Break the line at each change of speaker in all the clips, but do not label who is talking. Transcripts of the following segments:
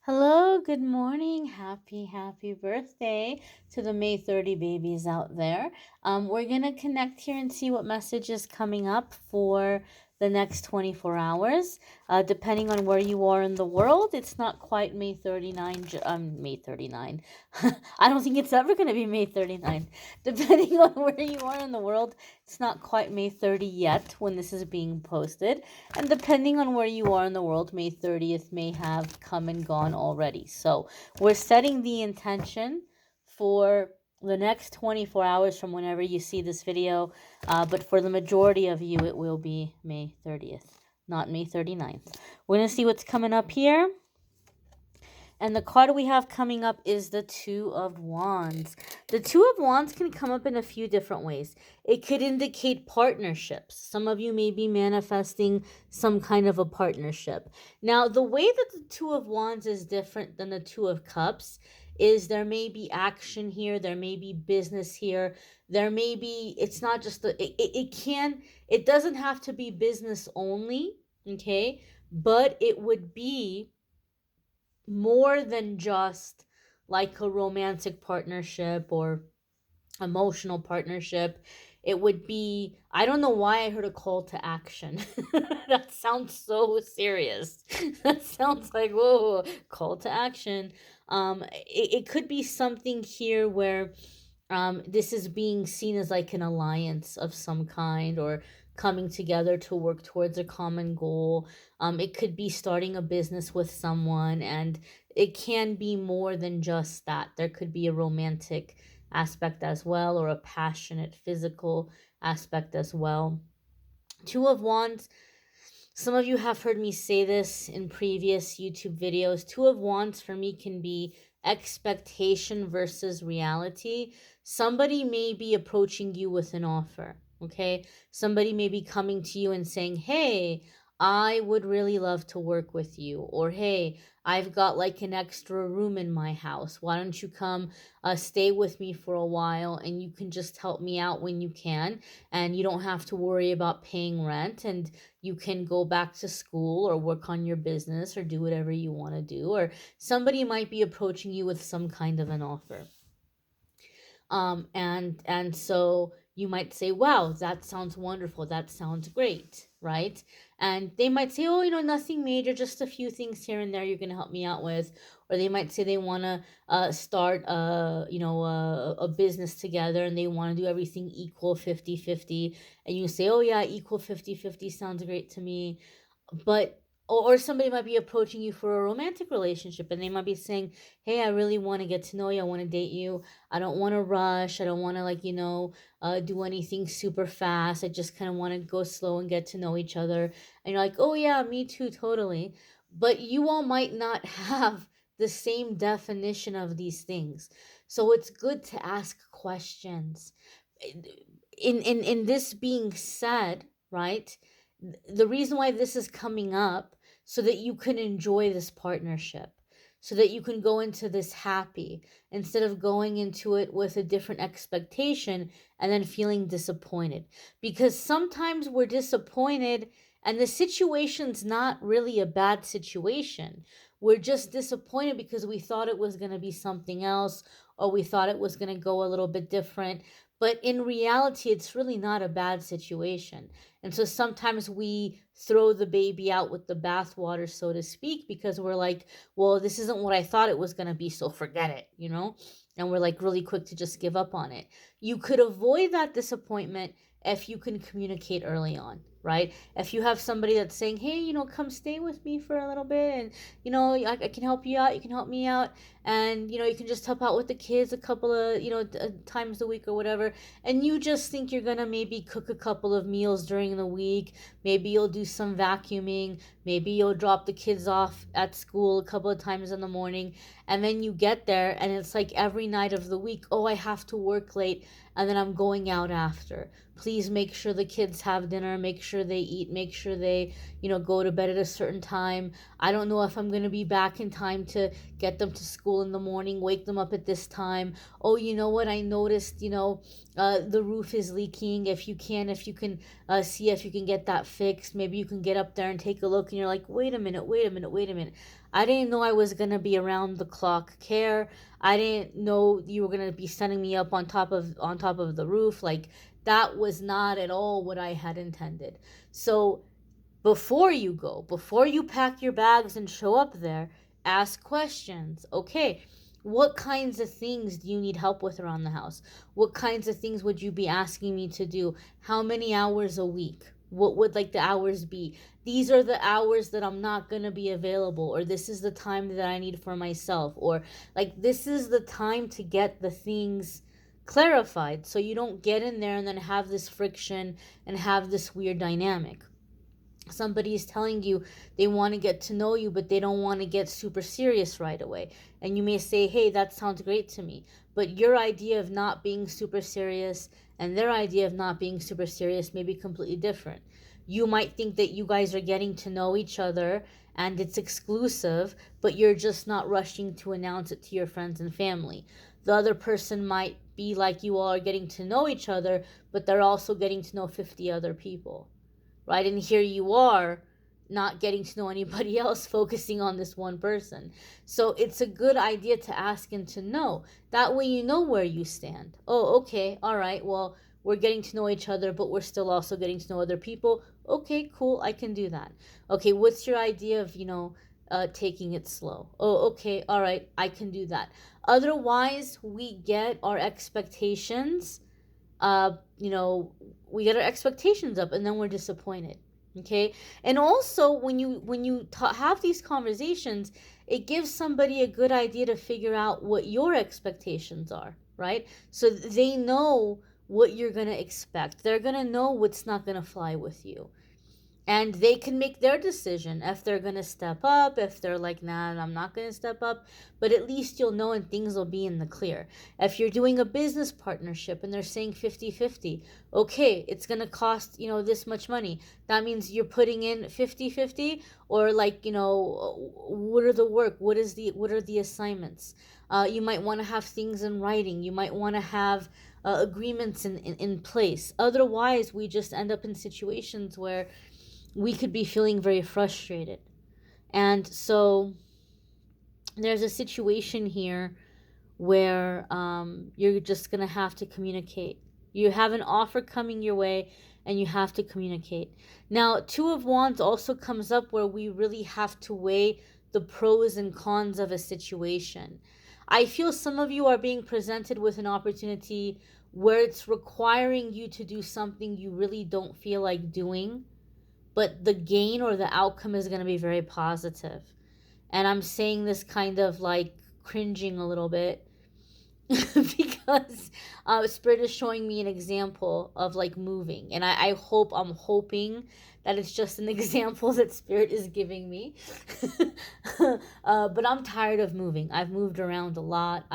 Hello, good morning. Happy birthday to the May 30 babies out there. We're going to connect here and see what message is coming up for the next 24 hours. Depending on where you are in the world, it's not quite May 39, May 39. I don't think it's ever going to be May 39. Depending on where you are in the world, it's not quite May 30 yet when this is being posted. And depending on where you are in the world, May 30th may have come and gone already. So we're setting the intention for the next 24 hours from whenever you see this video. But for the majority of you, it will be May 30th, not May 39th. We're going to see what's coming up here. And the card we have coming up is the Two of Wands. The Two of Wands can come up in a few different ways. It could indicate partnerships. Some of you may be manifesting some kind of a partnership. Now, the way that the Two of Wands is different than the Two of Cups is there may be action here, there may be business here, there may be, it's not just, it doesn't have to be business only, okay? But it would be more than just like a romantic partnership or emotional partnership. It would be, I don't know why I heard a call to action. That sounds so serious. That sounds like, whoa, call to action. It could be something here where this is being seen as like an alliance of some kind or coming together to work towards a common goal. It could be starting a business with someone, and it can be more than just that. There could be a romantic aspect as well, or a passionate physical aspect as well. Two of Wands, some of you have heard me say this in previous YouTube videos. Two of Wands for me can be expectation versus reality. Somebody may be approaching you with an offer, okay? Somebody may be coming to you and saying, hey, I would really love to work with you. Or, hey, I've got like an extra room in my house. Why don't you come stay with me for a while, and you can just help me out when you can, and you don't have to worry about paying rent, and you can go back to school or work on your business or do whatever you want to do. Or somebody might be approaching you with some kind of an offer. And so you might say, wow, that sounds wonderful, that sounds great, right? And they might say, oh, nothing major, just a few things here and there you're going to help me out with. Or they might say they want to start a business together, and they want to do everything equal 50-50. And you say, oh yeah, equal 50-50 sounds great to me. But or somebody might be approaching you for a romantic relationship, and they might be saying, hey, I really want to get to know you, I want to date you, I don't want to rush, I don't want to do anything super fast, I just kind of want to go slow and get to know each other. And you're like, oh yeah, me too, totally. But you all might not have the same definition of these things, so it's good to ask questions. In this being said, right, the reason why this is coming up, so that you can enjoy this partnership, so that you can go into this happy, instead of going into it with a different expectation and then feeling disappointed. Because sometimes we're disappointed and the situation's not really a bad situation. We're just disappointed because we thought it was going to be something else, or we thought it was going to go a little bit different. But in reality, it's really not a bad situation. And so sometimes we throw the baby out with the bathwater, so to speak, because we're like, well, this isn't what I thought it was going to be, so forget it. And we're like really quick to just give up on it. You could avoid that disappointment if you can communicate early on, right? If you have somebody that's saying, hey, come stay with me for a little bit, and, I can help you out, you can help me out, and, you can just help out with the kids a couple of, times a week or whatever, and you just think you're gonna maybe cook a couple of meals during the week, maybe you'll do some vacuuming, maybe you'll drop the kids off at school a couple of times in the morning, and then you get there and it's like every night of the week, oh, I have to work late, and then I'm going out after. Please make sure the kids have dinner, make sure they eat, make sure they, go to bed at a certain time. I don't know if I'm going to be back in time to get them to school school in the morning, wake them up at this time. Oh, you know what? I noticed, the roof is leaking. If you can see if you can get that fixed, maybe you can get up there and take a look. And you're like, wait a minute, wait a minute, wait a minute. I didn't know I was going to be around the clock care. I didn't know you were going to be sending me up on top of the roof. Like, that was not at all what I had intended. So before you pack your bags and show up there, ask questions. Okay, what kinds of things do you need help with around the house? What kinds of things would you be asking me to do? How many hours a week? What would like the hours be? These are the hours that I'm not going to be available, or this is the time that I need for myself, or like this is the time to get the things clarified so you don't get in there and then have this friction and have this weird dynamic. Somebody is telling you they want to get to know you, but they don't want to get super serious right away. And you may say, hey, that sounds great to me. But your idea of not being super serious and their idea of not being super serious may be completely different. You might think that you guys are getting to know each other and it's exclusive, but you're just not rushing to announce it to your friends and family. The other person might be like you all are getting to know each other, but they're also getting to know 50 other people. Right? And here you are not getting to know anybody else, focusing on this one person. So it's a good idea to ask and to know. That way you know where you stand. Oh, okay, all right, well, we're getting to know each other, but we're still also getting to know other people. Okay, cool, I can do that. Okay, what's your idea of, taking it slow? Oh, okay, all right, I can do that. Otherwise, we get our expectations we get our expectations up and then we're disappointed. Okay. And also when you have these conversations, it gives somebody a good idea to figure out what your expectations are, right? So they know what you're going to expect. They're going to know what's not going to fly with you. And they can make their decision if they're going to step up, if they're like, nah, I'm not going to step up. But at least you'll know and things will be in the clear. If you're doing a business partnership and they're saying 50-50, okay, it's going to cost, this much money. That means you're putting in 50-50, or like, what are the work? What are the assignments? You might want to have things in writing. You might want to have agreements in place. Otherwise, we just end up in situations where we could be feeling very frustrated. And so there's a situation here where you're just going to have to communicate. You have an offer coming your way and you have to communicate. Now, Two of Wands also comes up where we really have to weigh the pros and cons of a situation. I feel some of you are being presented with an opportunity where it's requiring you to do something you really don't feel like doing, but the gain or the outcome is going to be very positive. And I'm saying this kind of like cringing a little bit because Spirit is showing me an example of like moving. And I'm hoping that it's just an example that Spirit is giving me. But I'm tired of moving. I've moved around a lot.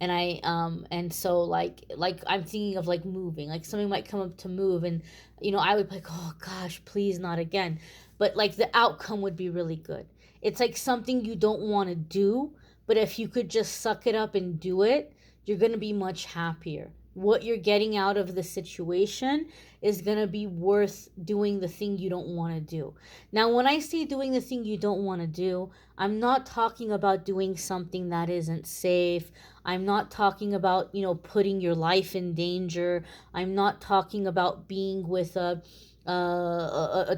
And so like I'm thinking of like moving, like somebody might come up to move and I would be like, oh gosh, please not again. But like the outcome would be really good. It's like something you don't want to do, but if you could just suck it up and do it, you're going to be much happier. What you're getting out of the situation is going to be worth doing the thing you don't want to do. Now, when I say doing the thing you don't want to do, I'm not talking about doing something that isn't safe. I'm not talking about, putting your life in danger. I'm not talking about being with a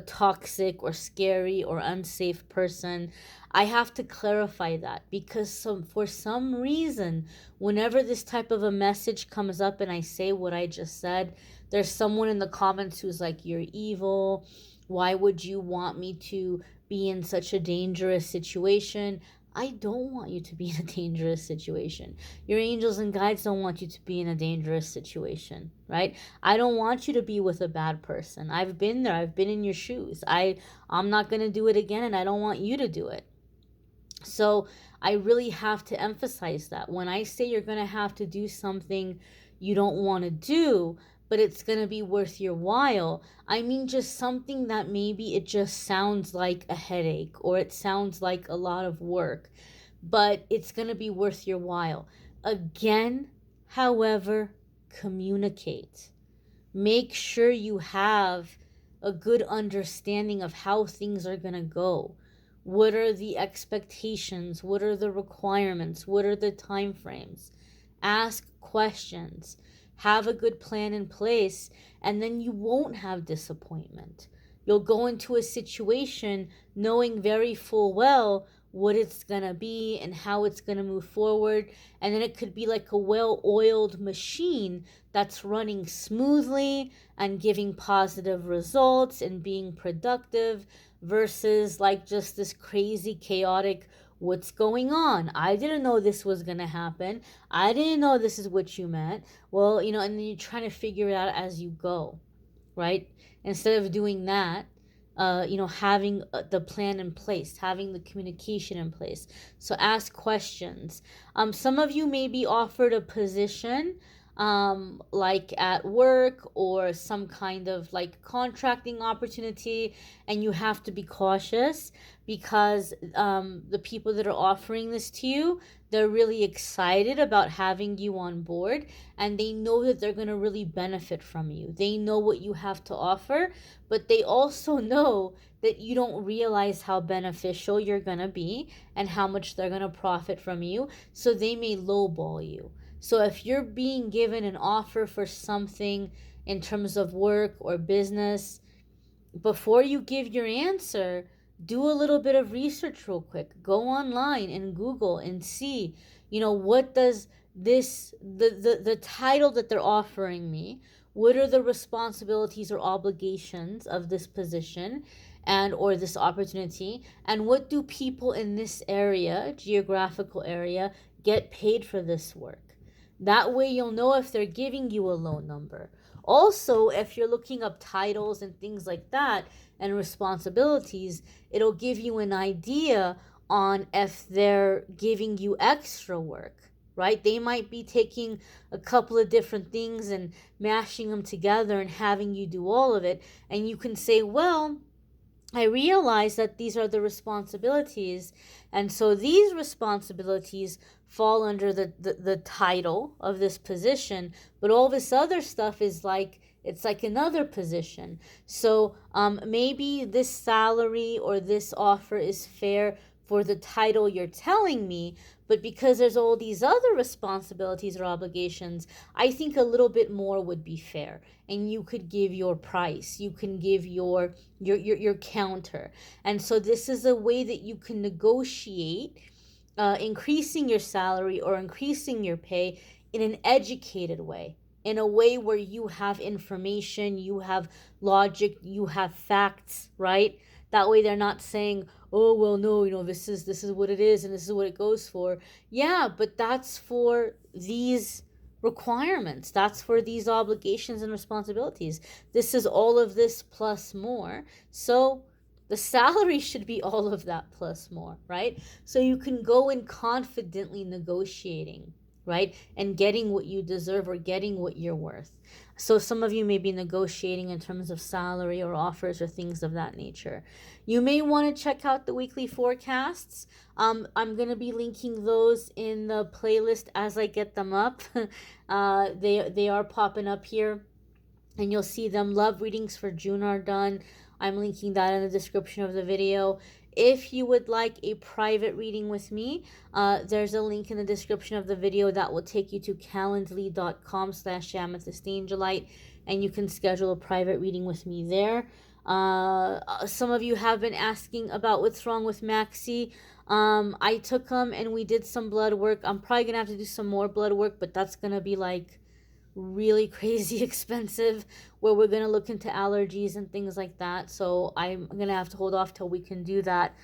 toxic or scary or unsafe person. I have to clarify that because for some reason, whenever this type of a message comes up and I say what I just said, there's someone in the comments who's like, you're evil. Why would you want me to be in such a dangerous situation? I don't want you to be in a dangerous situation. Your angels and guides don't want you to be in a dangerous situation, right? I don't want you to be with a bad person. I've been there. I've been in your shoes. I'm not going to do it again, and I don't want you to do it. So I really have to emphasize that. When I say you're going to have to do something you don't want to do, but it's going to be worth your while. I mean, just something that maybe it just sounds like a headache or it sounds like a lot of work, but it's going to be worth your while. Again, however, communicate. Make sure you have a good understanding of how things are going to go. What are the expectations? What are the requirements? What are the time frames? Ask questions. Have a good plan in place, and then you won't have disappointment. You'll go into a situation knowing very full well what it's going to be and how it's going to move forward. And then it could be like a well oiled machine that's running smoothly and giving positive results and being productive versus like just this crazy, chaotic, what's going on? I didn't know this was going to happen. I didn't know this is what you meant. Well, and then you're trying to figure it out as you go, right? Instead of doing that, having the plan in place, having the communication in place. So ask questions. Some of you may be offered a position like at work or some kind of like contracting opportunity, and you have to be cautious because the people that are offering this to you, they're really excited about having you on board, and they know that they're going to really benefit from you. They know what you have to offer, but they also know that you don't realize how beneficial you're going to be and how much they're going to profit from you, so they may lowball you. So if you're being given an offer for something in terms of work or business, before you give your answer, do a little bit of research real quick. Go online and Google and see, what does the title that they're offering me, what are the responsibilities or obligations of this position and or this opportunity, and what do people in this area, geographical area, get paid for this work? That way you'll know if they're giving you a low number. Also, if you're looking up titles and things like that and responsibilities, it'll give you an idea on if they're giving you extra work, right? They might be taking a couple of different things and mashing them together and having you do all of it. And you can say, well, I realize that these are the responsibilities, and so these responsibilities fall under the title of this position, but all this other stuff is like, it's like another position. So maybe this salary or this offer is fair for the title you're telling me, but because there's all these other responsibilities or obligations, I think a little bit more would be fair. And you could give your price, you can give your counter. And so this is a way that you can negotiate increasing your salary or increasing your pay in an educated way, in a way where you have information, you have logic, you have facts, right? That way they're not saying, oh, well, no, this is what it is and this is what it goes for. Yeah, but that's for these requirements. That's for these obligations and responsibilities. This is all of this plus more. So the salary should be all of that plus more, right? So you can go in confidently negotiating, right? And getting what you deserve or getting what you're worth. So some of you may be negotiating in terms of salary or offers or things of that nature. You may want to check out the weekly forecasts. I'm going to be linking those in the playlist as I get them up. They are popping up here, and you'll see them. Love readings for June are done. I'm linking that in the description of the video. If you would like a private reading with me, there's a link in the description of the video that will take you to calendly.com/amethystangelite, and you can schedule a private reading with me there. Some of you have been asking about what's wrong with Maxie. I took him and we did some blood work. I'm probably going to have to do some more blood work, but that's going to be like really crazy expensive, where we're going to look into allergies and things like that. So I'm going to have to hold off till we can do that.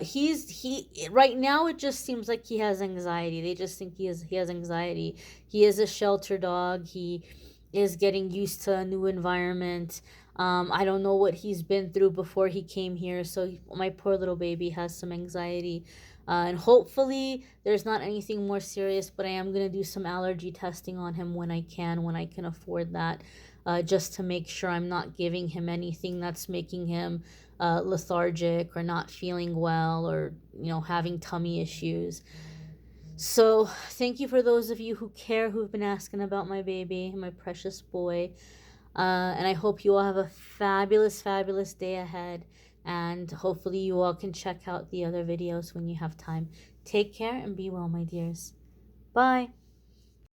He right now it just seems like he has anxiety. They just think he has anxiety. He is a shelter dog. He is getting used to a new environment. I don't know what he's been through before he came here, so my poor little baby has some anxiety. And hopefully there's not anything more serious, but I am going to do some allergy testing on him when I can afford that. just to make sure I'm not giving him anything that's making him lethargic or not feeling well, or having tummy issues. So thank you for those of you who care, who've been asking about my baby, my precious boy. And I hope you all have a fabulous, fabulous day ahead. And hopefully you all can check out the other videos when you have time. Take care and be well, my dears. Bye.